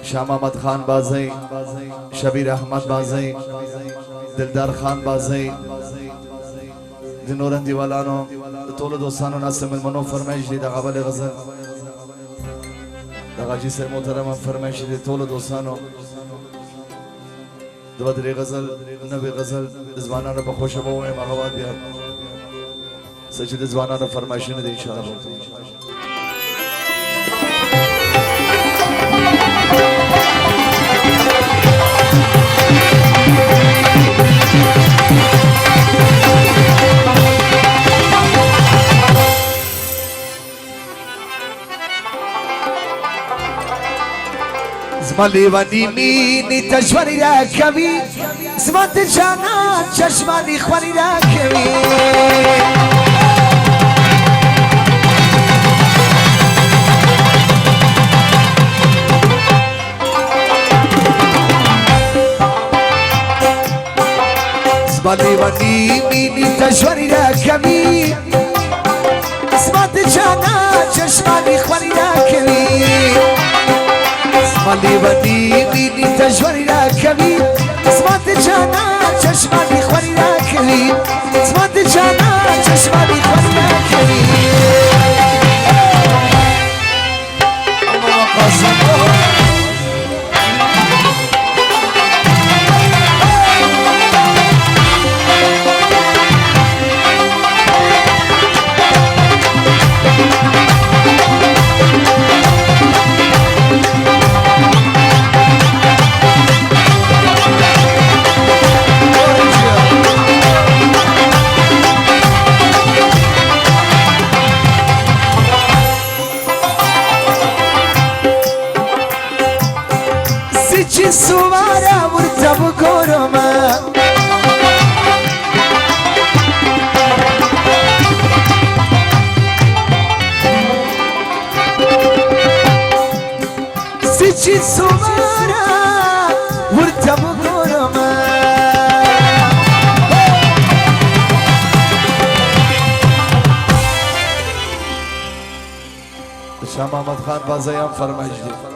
شاه محمد خان بازی، شبیر احمد بازی، دلدار خان بازی، د نور دیوالانو د ټولو دوستانو ناست مېلمنو فرمایش دی دغه بلې غزل د غاجي صاحب محترم فرمایش دی ټولو دوستانو دوه درې غزل نوې غزل د ځوانانو په خوښه به ووایم هغه بعد بیا څه چې د ځوانانو فرمایشونه دي انشاءالله زما لیوانی مینی تشوری را کوي زما د جانان چشمانی خوری را کوي زما لیوانی مینی تشوری را کوي زما د جانان چشمانی خوری را کوي مالی ودی بینی تجوری را کوي زما د جانا چشمانی خوری را کوي زما د جانا چشمانی خوری را کوي الله قسم سوارا ورته وګورم چې سوارا ورته وګورم شاه محمد خان بازیان فرمایش دی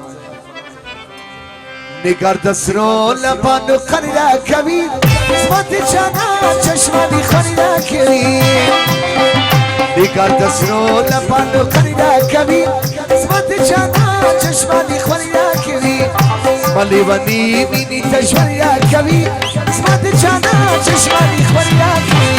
نگار دسرو لبانو خری را کوي زما د جانا چشمانی خری را کوي نگار دسرو لبانو خری را کوي زما د جانا چشمانی خری را کوي زما لیوانی مینی تشوری را کوي زما د جانا چشمانی خری را کوي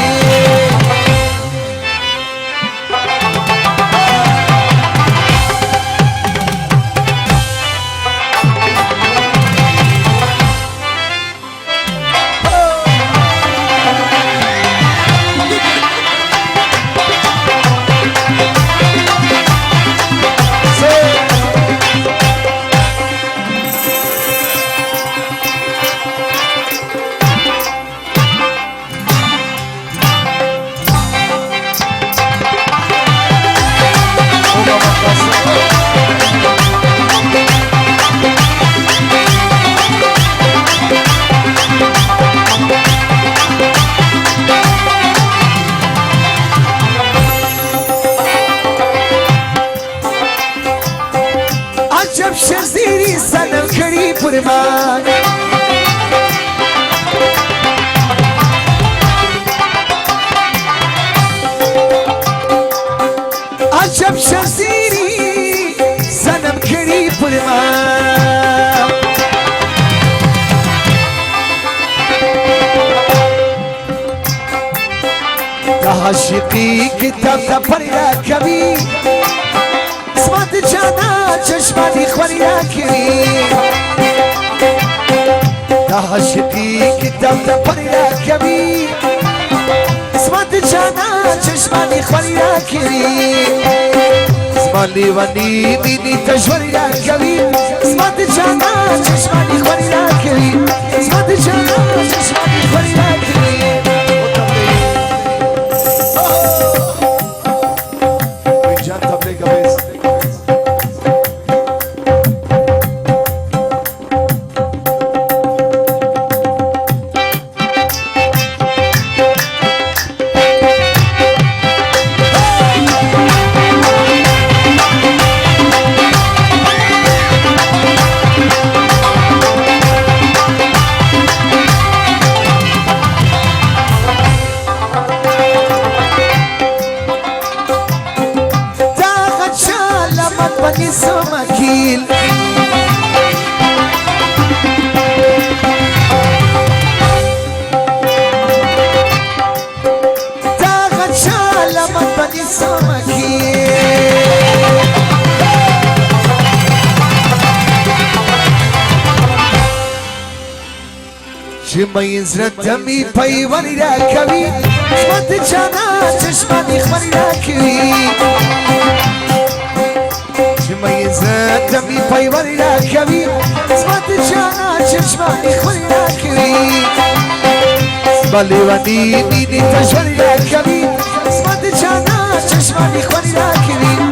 عجب شزیری سنم کری پرمان عجب شزیری سنم کری پرمان عاشقی کتاب تا پری را کوي زما د جانا چشمانی خوری را کوي عاشقی کتاب تا پری را کوي زما د جانا چشمانی خوری را کوي زما لیوانی مینی تشوری را کوي زما د جانا چشمانی خوری را کوي زما د جانا چشمانی خوری را کوي شمي زردمي بيواني راكبي اسمت جانا چشماني خماني راكبي شمي زردمي بيواني راكبي اسمت جانا چشماني خماني راكبي باليواني نيني تجواني راكبي اسمت جانا چشماني خماني راكبي